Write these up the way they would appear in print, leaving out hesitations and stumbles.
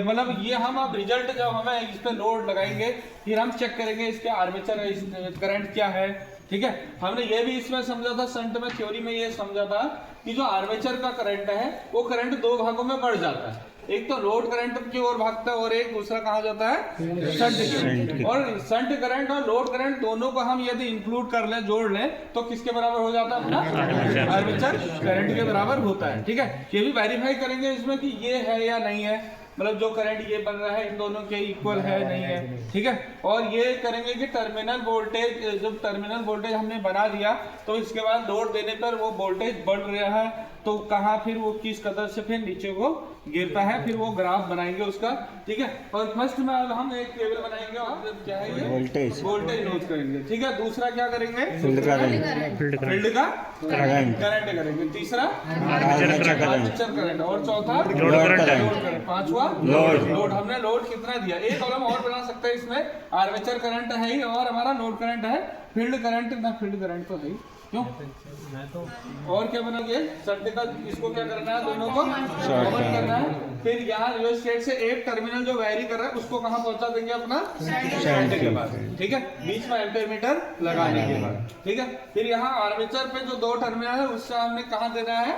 मतलब ये हम अब रिजल्ट जब हमें इस पे लोड लगाएंगे फिर हम चेक करेंगे इसके आर्मेचर करंट क्या है। ठीक है, हमने ये भी इसमें समझा था, शंट में थ्योरी में ये समझा था कि जो आर्मेचर का करंट है वो करंट दो भागों में बढ़ जाता है, एक तो लोड करंट की ओर भागता है और एक दूसरा कहाँ जाता है, शंट की। और शंट करंट और लोड करंट दोनों को हम यदि इंक्लूड कर लें, जोड़ लें, तो किसके बराबर हो जाता है अपना, आर्मेचर करंट के बराबर होता है। ठीक है, ये भी वेरीफाई करेंगे इसमें कि ये है या नहीं है, मतलब जो करंट ये बन रहा है इन दोनों के इक्वल है नहीं है। ठीक है, और ये करेंगे कि टर्मिनल वोल्टेज, जब टर्मिनल वोल्टेज हमने बना दिया तो इसके बाद लोड देने पर वो वोल्टेज बढ़ रहा है तो कहाँ फिर वो किस कदर से फिर नीचे को गिरता है, फिर वो ग्राफ बनाएंगे उसका। ठीक है, और फर्स्ट में अब हम एक टेबल बनाएंगे और क्या है ये वोल्टेज नोट करेंगे। ठीक है, दूसरा क्या करेंगे, फील्ड का करंट करेंगे, तीसरा आर्मेचर करंट, और चौथा लोड करंट, पांचवा लोड। हमने लोड कितना दिया, एक कॉलम और बना सकते हैं इसमें, आर्मेचर करंट है ही और हमारा लोड करंट है, फील्ड करंट ना, फील्ड करंट तो है ही, क्यों और क्या बनाएंगे, शंट का इसको क्या करना है, दोनों को कॉमन करना है। फिर यहाँ रियोस्टेट से एक टर्मिनल जो वैरी कर रहा है उसको कहाँ पहुंचा देंगे, अपना शंट के बाद। ठीक है, बीच में एम्पीयर लगाने के बाद। ठीक है, फिर यहाँ आर्मेचर पे जो दो टर्मिनल है उससे हमने कहाँ देना है,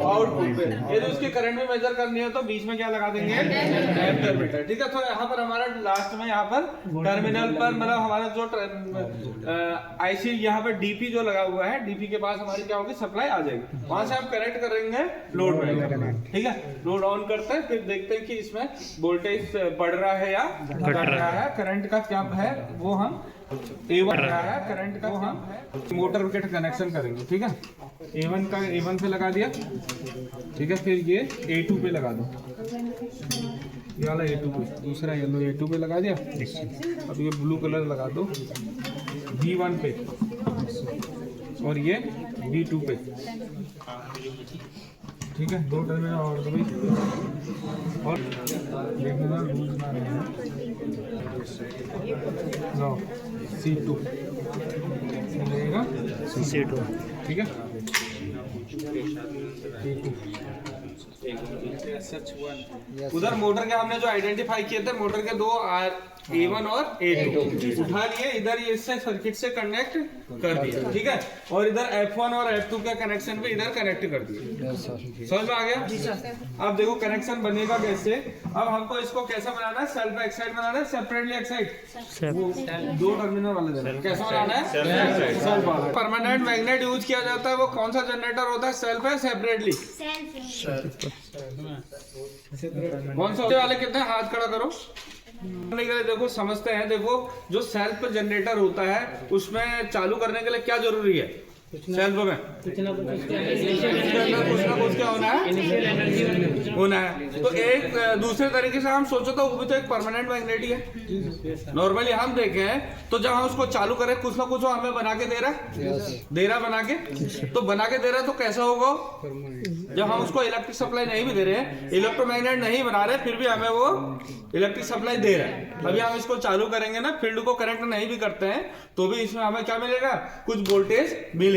आउटपुट पे। यदि उसके करंट में मेजर करनी है तो बीच में क्या लगा देंगे, एम्पीयर। ठीक है, तो यहाँ पर हमारा लास्ट में यहाँ पर टर्मिनल पर मतलब हमारा जो आईसी यहाँ पर डीपी जो लगा हुआ है, डीपी के पास हमारी क्या होगी, सप्लाई आ जाएगी, वहां से हम कनेक्ट करेंगे लोड में। ठीक है, लोड ऑन करते हैं, फिर देखते हैं कि इसमें वोल्टेज बढ़ रहा है या घट रहा है, करंट का क्या है वो हम A1 रहा है, करंट का वो हम मोटर के कनेक्शन करेंगे। ठीक है, A1 का A1 पे लगा दिया। ठीक है, फिर ये A2 पे लगा दो, ये वाला A2 पे, दूसरा येलो A2 पे लगा दिया। अब ये ब्लू कलर लगा दो V1 पे और ये B2 पे। ठीक है, दो टर्मिनल और दो भाई, और देखना लूज ना रहे, जाओ C2 लगेगा, C2। ठीक है, उधर मोटर के हमने जो आइडेंटिफाई किए थे, मोटर के दो A1 और A2 उठा लिए, इधर ये इससे सर्किट से कनेक्ट कर दिया। ठीक है, और इधर F1 और F2 के कनेक्शन पे इधर कनेक्ट कर दिया। समझ में आ गया। अब देखो कनेक्शन बनेगा कैसे, अब हमको इसको कैसा बनाना है, सेल्फ एक्साइट बनाना है, सेपरेटली एक्साइट, दो टर्मिनल वाले देना है। कैसा बनाना है, सेल्फ वाला। परमानेंट मैग्नेट यूज किया जाता है, वो कौन सा जनरेटर होता है, सेल्फ है सेपरेटली, कौन सा वाले कितने, हाथ खड़ा करो। देखो समझते हैं, देखो जो सेल्फ जनरेटर होता है उसमें चालू करने के लिए क्या जरूरी है, सेल्फ में कुछ ना कुछ क्या होना है। तो एक दूसरे तरीके से हम सोचो तो वो भी तो एक परमानेंट मैग्नेट ही है। नॉर्मली हम देखें तो जब हम उसको चालू करें कुछ ना कुछ हमें बना के दे रहा है बना के, तो बना के दे रहा है तो कैसा होगा, जब हम उसको इलेक्ट्रिक सप्लाई नहीं भी दे रहे हैं, इलेक्ट्रोमैग्नेट नहीं बना रहे, फिर भी हमें वो इलेक्ट्रिक सप्लाई दे रहा है। अभी हम इसको चालू करेंगे ना, फील्ड को कनेक्ट नहीं भी करते हैं तो भी इसमें हमें क्या मिलेगा, कुछ वोल्टेज मिल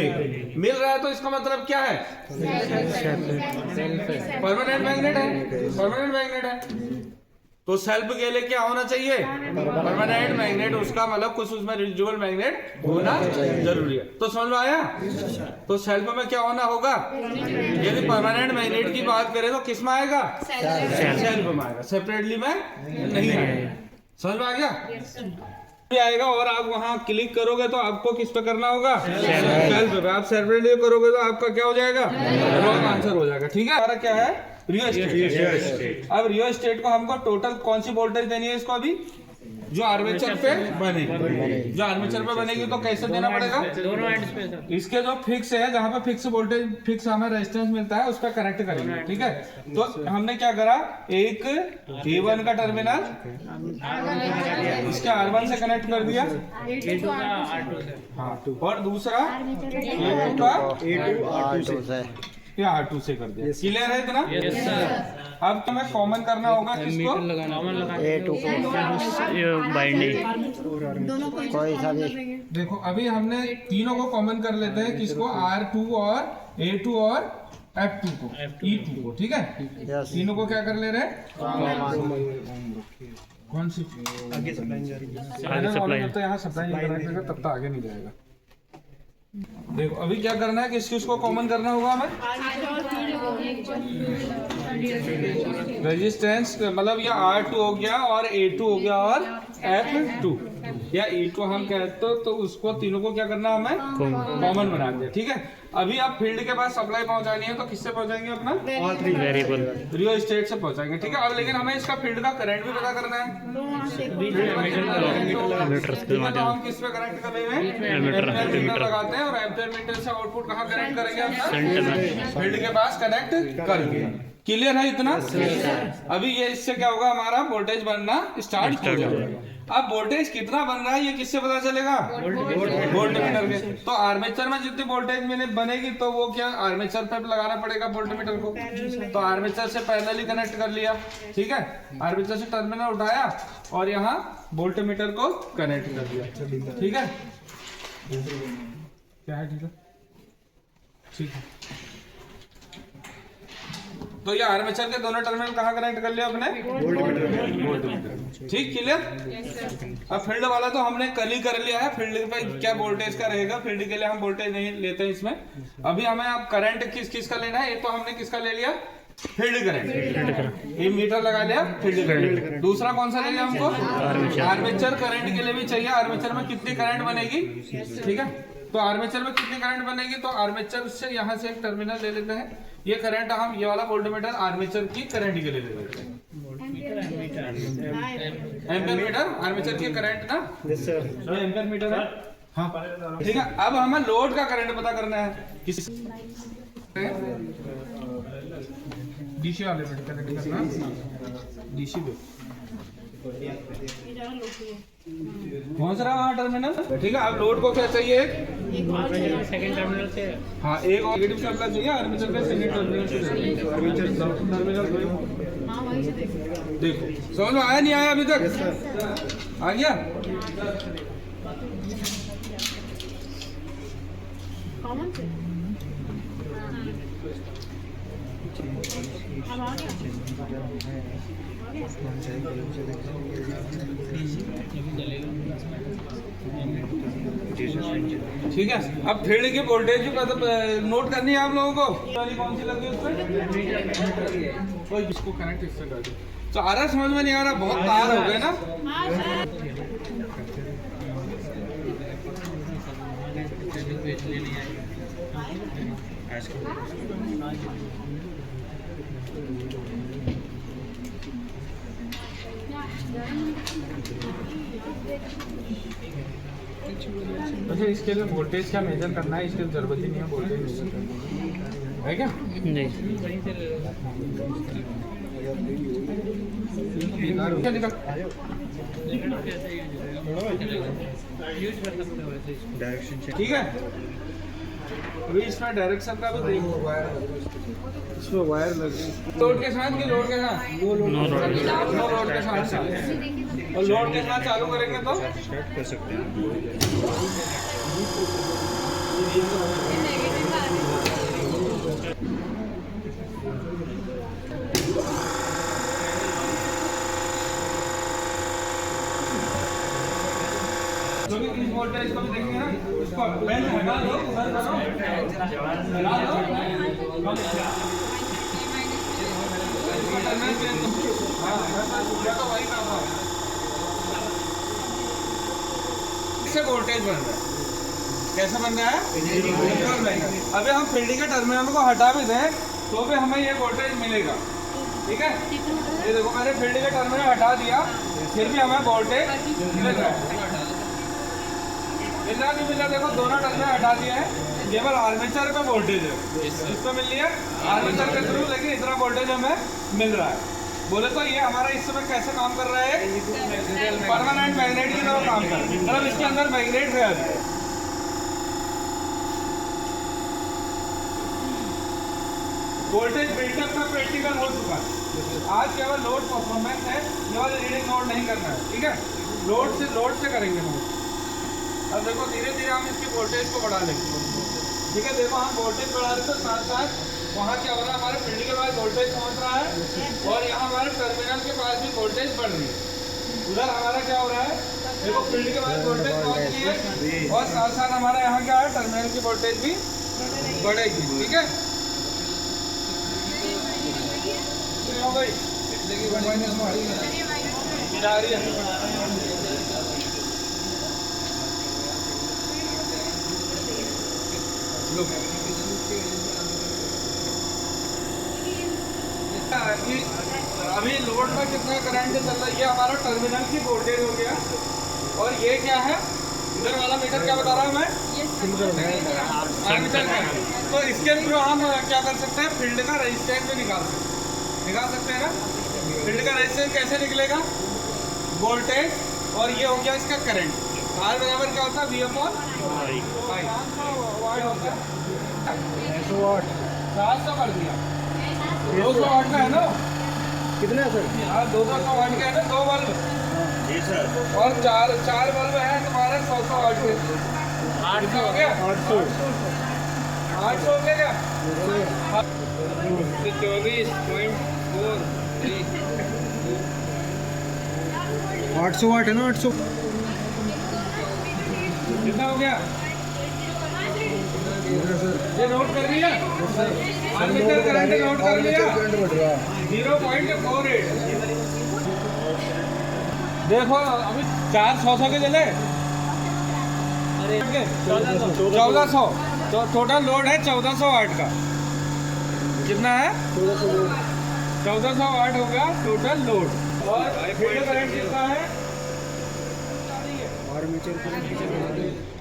रहा है। तो इसका मतलब क्या है, परमानेंट मैग्नेट है। तो सेल्फ के लिए क्या होना चाहिए, परमानेंट मैग्नेट, उसका मतलब कुछ उसमें रेसिडुअल मैग्नेट होना जरूरी है। तो समझ में आया। तो सेल्फ में क्या होना होगा, यदि परमानेंट मैग्नेट की बात करें तो किस में आएगा, सेल्फ में आएगा, सेपरेटली में नहीं आएगा। समझ में आ गया आएगा। और आप वहां क्लिक करोगे तो आपको किस पे करना होगा, सेल्फ पे। आप सेपरेटली करोगे तो आपका क्या हो जाएगा, रॉन्ग आंसर हो जाएगा। ठीक है, हमारा क्या है, रियोस्टेट। अब रियोस्टेट को हमको टोटल कौन सी वोल्टेज देनी है इसको, अभी जो आर्मेचर पे बनेगी, जो आर्मेचर पे बनेगी तो कैसे देना पड़ेगा, दोनों एंड्स पे इसके जो फिक्स है, जहाँ पे फिक्स वोल्टेज, फिक्स हमें रेजिस्टेंस मिलता है उस पर कनेक्ट करेंगे। ठीक है, तो हमने क्या करा, एक A1 का टर्मिनल इसके R1 से कनेक्ट कर दिया, हाँ, और दूसरा A2 का A2 से या R2 से कर दिया। क्लियर है इतना? Yes sir. अब तो हमें कॉमन करना होगा किसको, A2 को बाइंडिंग कोई सा भी। देखो अभी हमने तीनों को कॉमन कर लेते हैं, किसको, R2 और A2 और F2 को, E2 को, ठीक है। तीनों को क्या कर ले रहे हैं, कौन सी आगे सप्लाई जा रही है, तो यहाँ सप्लाई नहीं करेगा तब तक आगे नहीं जाएगा। देखो अभी क्या करना है कि इसको कॉमन करना होगा हमें, रेजिस्टेंस मतलब ये R2 हो गया और A2 हो गया और F2 या E2 हम कहते तो उसको तीनों को क्या करना हमें कॉमन बना दिया, ठीक है। अभी आप फील्ड के पास सप्लाई पहुंचानी है तो किससे पहुंचाएंगे, अपना वेरिएबल रियो स्टेट से पहुंचाएंगे, ठीक है। अब लेकिन हमें इसका फील्ड का करंट भी पता करना है, तो हम किस पे करंट कर रहे हैं, एम्पीयर मीटर लगाते हैं और एम्पीयर मीटर से आउटपुट कहाँ कनेक्ट करेंगे, अपना फील्ड के पास कनेक्ट करेंगे। क्लियर है इतना। अभी ये इससे क्या होगा, हमारा वोल्टेज बनना स्टार्ट हो जाएगा। अब वोल्टेज कितना बन रहा है ये किससे पता चलेगा, वोल्टमीटर के। तो आर्मेचर में जितनी वोल्टेज मैंने बनेगी तो वो क्या आर्मेचर पे लगाना पड़ेगा वोल्टमीटर को, तो आर्मेचर से पैरेलली कनेक्ट कर लिया, ठीक है। आर्मेचर से टर्मिनल उठाया और यहाँ वोल्टमीटर को कनेक्ट कर दिया, ठीक है। क्या है, ठीक है। तो ये आर्मेचर के दोनों टर्मिनल कहाँ कनेक्ट कर लिया अपने, वोल्टमीटर, ठीक, क्लियर। अब फील्ड वाला तो हमने कल ही कर लिया है, फील्ड पे क्या वोल्टेज का रहेगा, फील्ड के लिए हम वोल्टेज नहीं लेते हैं इसमें। अभी हमें अब करंट किस का लेना है, ये तो हमने किसका ले लिया, फील्ड करंट, ये मीटर लगा लिया फील्ड करंट। दूसरा कौन सा ले लिया हमको, आर्मेचर करंट के लिए भी चाहिए, आर्मेचर में कितनी करंट बनेगी, ठीक है। तो आर्मेचर में कितनी करंट बनेगी, तो आर्मेचर से यहाँ से एक टर्मिनल ले लेते हैं, ये करंट हम ये वाला वोल्टमीटर आर्मेचर की करंट के लिए ले लेते हैं, एम्पीयर मीटर आर्मेचर की करंट ना, एम्पीयर मीटर है, हाँ, ठीक है। अब हमें लोड का करंट पता करना है, किस डीसी वाले पे कनेक्ट करना, डीसी पे पहुंच रहा वहाँ टर्मिनल, ठीक है। अब लोड को क्या चाहिए, सेकंड टर्मिनल से, हाँ, एक नेगेटिव से अपना चाहिए, आर्मेचर का सेकंड टर्मिनल से टर्मिनल। देखो समझ में आया नहीं आया, अभी तक आ गया। ठीक है। अब फील्ड की वोल्टेज भी नोट करनी है आप लोगों को, कौन सी लगी उसमें, इसको कनेक्ट इससे कर दो। तो आ रहा, समझ में नहीं आ रहा, बहुत तार हो गए ना। अच्छा, इसके लिए वोल्टेज क्या मेजर करना है, इसके जरूरत ही नहीं है वोल्टेज मेजर करना है, क्या नहीं। ठीक है। अभी इसमें डायरेक्शन का भी देखो, इसमें वायर लगे, लोड के साथ कि लोड के साथ, नो लोड के साथ, और लोड के साथ चालू करेंगे तो स्टार्ट कर सकते हैं। तो भी इस वोल्टेज को भी देखेंगे ना, इसको बेल हटा दो, इससे वोल्टेज बन रहा है, कैसे बन रहा है, अभी हम फील्डिंग के टर्मिनल को हटा भी दें तो भी हमें ये वोल्टेज मिलेगा, ठीक है। ये देखो मैंने फील्ड के टर्मिनल हटा दिया, फिर भी हमें वोल्टेज मिल रहा है, मिल रहा, देखो दोनों टर्मिनल हटा दिए हैं, केवल आर्मेचर पे वोल्टेज है, इसको मिल लिया आर्मेचर के थ्रू, लेकिन इतना वोल्टेज हमें मिल रहा है। बोले तो ये हमारा इस समय कैसे काम कर रहा है, परमानेंट मैग्नेट की तरह काम कर रहा है, मतलब इसके अंदर मैग्नेट है। वोल्टेज बिल्डअप का प्रैक्टिकल हो चुका है, आज केवल लोड परफॉर्मेंस है, केवल रीडिंग नोट नहीं करना है, ठीक है। लोड से करेंगे नोट। अब देखो धीरे धीरे हम इसकी वोल्टेज को बढ़ा लेंगे, ठीक है। देखो हम वोल्टेज बढ़ा रहे तो साथ साथ वहाँ क्या हो रहा है, हमारे फील्ड के पास वोल्टेज पहुँच रहा है और यहाँ हमारे टर्मिनल के पास भी वोल्टेज बढ़ रही है। उधर हमारा क्या हो रहा है, देखो फील्ड के पास वोल्टेज पहुँच रही है और साथ साथ हमारा यहाँ क्या है, टर्मिनल की वोल्टेज भी बढ़ेगी। ठीक है भाई, आ रही है। अभी लोड में कितना करंट चल रहा है, ये हमारा टर्मिनल की वोल्टेज हो गया। और ये क्या है, इधर वाला मीटर क्या बता रहा हूँ मैं, आर्मेचर का। तो इसके थ्रू हम क्या कर सकते हैं, फील्ड का रेजिस्टेंस भी निकाल सकते हैं ना। फील्ड का रेजिस्टेंस कैसे निकलेगा, वोल्टेज और ये हो गया इसका करंट। आर बराबर क्या होता है, V अपॉन I। 700 कर दिया, 200 वाट का है ना, कितना है सर? 200 वाट का है ना, 2 बल्ब जी सर। और चार बल्ब है तुम्हारे 100 वाट के। 800 हो गया, 800 हो गया क्या, 24.43 800 वाट है ना, 800। कितना हो गया, ये नोट कर लिया, आर्मेचर करंट नोट कर लिया, 0.48। देखो अभी 400 के चले, 1400, तो टोटल लोड है 1400 वाट का। कितना है, 1400 वाट हो गया टोटल लोड। और फील्ड करंट कितना है,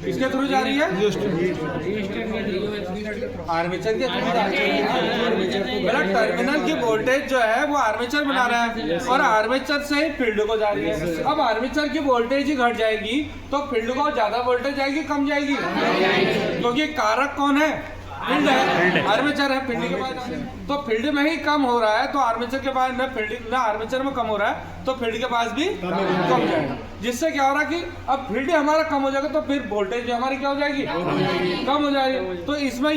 किसके थ्रू जा रही है, आर्मेचर के थ्रू जा रही है। मतलब टर्मिनल की वोल्टेज जो है वो आर्मेचर बना रहा है और आर्मेचर से ही फील्ड को जा रही है। अब आर्मेचर की वोल्टेज ही घट जाएगी तो फील्ड को ज्यादा वोल्टेज जाएगी, कम जाएगी, क्योंकि कारक कौन है, फील्ड है, आर्मेचर है। फील्ड के पास तो फील्ड में ही कम हो रहा है तो आर्मेचर के पास ना फील्ड ना आर्मेचर में कम हो रहा है तो फील्ड के पास भी कम जाएगा। जिससे क्या हो रहा है कि अब फील्ड हमारा कम हो जाएगा तो फिर वोल्टेज भी हमारी क्या हो जाएगी, कम हो जाएगी। तो इसमें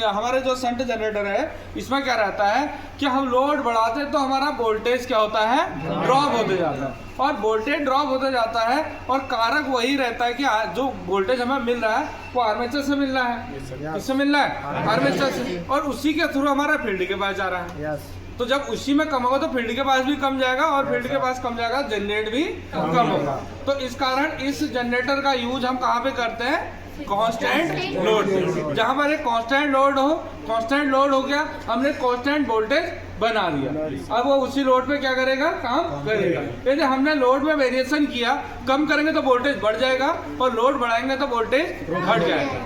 हमारे जो शंट जनरेटर है इसमें क्या रहता है कि हम लोड बढ़ाते हैं तो हमारा वोल्टेज क्या होता है, ड्रॉप होते जाता है। और वोल्टेज ड्रॉप होता जाता है और कारक वही रहता है कि जो वोल्टेज हमें मिल रहा है वो आर्मेचर से मिल रहा है। किससे मिल रहा है, आर्मेचर से, और उसी के थ्रू हमारा फील्ड के पास जा रहा है। तो जब उसी में कम होगा तो फील्ड के पास भी कम जाएगा और फील्ड के पास कम जाएगा, जनरेट भी कम होगा। तो इस कारण इस जनरेटर का यूज हम कहाँ पे करते हैं, कांस्टेंट लोड। जहाँ पर एक कांस्टेंट लोड हो, कांस्टेंट लोड हो गया, हमने कांस्टेंट वोल्टेज बना दिया। अब वो उसी लोड पे क्या करेगा, काम करेगा। यदि हमने लोड में वेरिएशन किया, कम करेंगे तो वोल्टेज बढ़ जाएगा और लोड बढ़ाएंगे तो वोल्टेज घट जाएगा।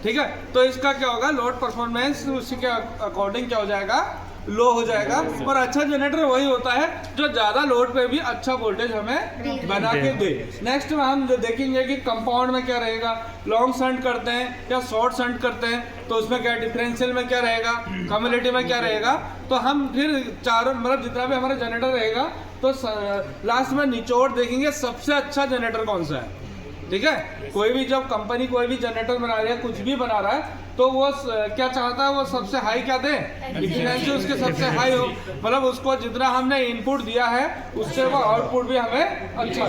ठीक है, तो इसका क्या होगा, लोड परफॉर्मेंस उसी के अकॉर्डिंग क्या हो जाएगा, लो हो जाएगा। और अच्छा जनरेटर वही होता है जो ज्यादा लोड पे भी अच्छा वोल्टेज हमें बना के दे। नेक्स्ट में हम देखेंगे कि कंपाउंड में क्या रहेगा, लॉन्ग शंट करते हैं या शॉर्ट शंट करते हैं तो उसमें क्या, डिफरेंशियल में क्या रहेगा, कम्युलेटिव में क्या रहेगा। तो हम फिर चारों मतलब जितना भी हमारा जनरेटर रहेगा तो लास्ट में निचोड़ देखेंगे सबसे अच्छा जनरेटर कौन सा है। ठीक है, कोई भी जब कंपनी कोई भी जनरेटर बना रही है, कुछ भी बना रहा है तो वो क्या चाहता है, वो सबसे हाई क्या दे, एफिशिएंसी उसके सबसे हाई हो। मतलब उसको जितना हमने इनपुट दिया है उससे वो आउटपुट भी हमें अच्छा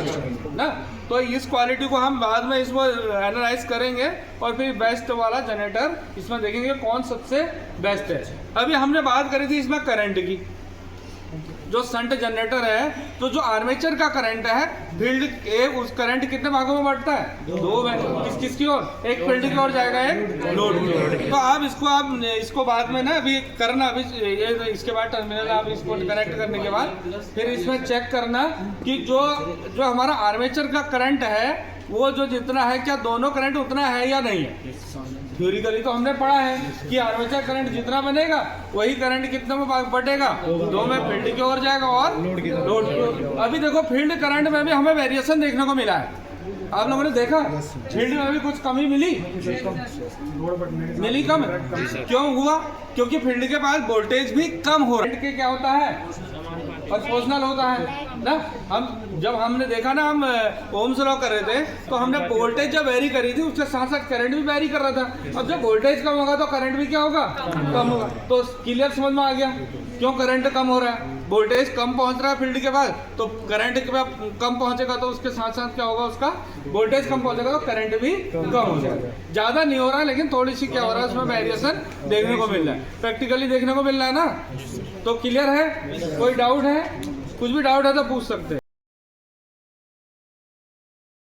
ना। तो इस क्वालिटी को हम बाद में इसको एनालाइज करेंगे और फिर बेस्ट वाला जनरेटर इसमें देखेंगे कौन सबसे बेस्ट है। अभी हमने बात करी थी इसमें करंट की, जो शंट जनरेटर है तो जो आर्मेचर का करंट है फील्ड के उस करंट कितने भागों में बढ़ता है, 2 में। किस की ओर, एक फील्ड की ओर जाएगा, एक लोड की ओर। तो आप इसको बाद में ना अभी करना, अभी ये इसके बाद टर्मिनल आप इसको कनेक्ट करने के बाद फिर इसमें चेक करना कि जो हमारा आर्मेचर का करंट है वो जो जितना है क्या दोनों करंट उतना है या नहीं है। थ्योरिकली तो हमने पढ़ा है कि आर्मेचर करंट जितना बनेगा वही करंट कितने में बटेगा, 2 में फील्ड की ओर जाएगा और लोड की ओर। अभी देखो फील्ड करंट में भी हमें वेरिएशन देखने को मिला है। आप लोगों ने देखा फील्ड में भी कुछ कमी मिली कम। क्यों हुआ, क्योंकि फील्ड के पास वोल्टेज भी कम हो रहा है। क्या होता है, और प्रोपोर्शनल होता है ना। हम जब हमने देखा ना, हम ओम्स लॉ कर रहे थे तो हमने वोल्टेज जब वेरी करी थी उसके साथ साथ करंट भी वेरी कर रहा था। अब जब वोल्टेज कम होगा तो करंट भी क्या होगा, कम होगा। तो क्लियर समझ में आ गया क्यों करंट कम हो रहा है। वोल्टेज कम पहुंच रहा है फील्ड के बाद तो करंट कम पहुंचेगा, तो उसके साथ साथ क्या होगा, उसका वोल्टेज कम पहुंचेगा तो करंट भी कम हो जाएगा। ज्यादा नहीं हो रहा है लेकिन थोड़ी सी क्या हो रहा है उसमें वेरिएशन देखने को मिल रहा है, प्रैक्टिकली देखने को मिल रहा है ना। तो क्लियर है, कोई डाउट है, कुछ भी डाउट है तो पूछ सकते हैं।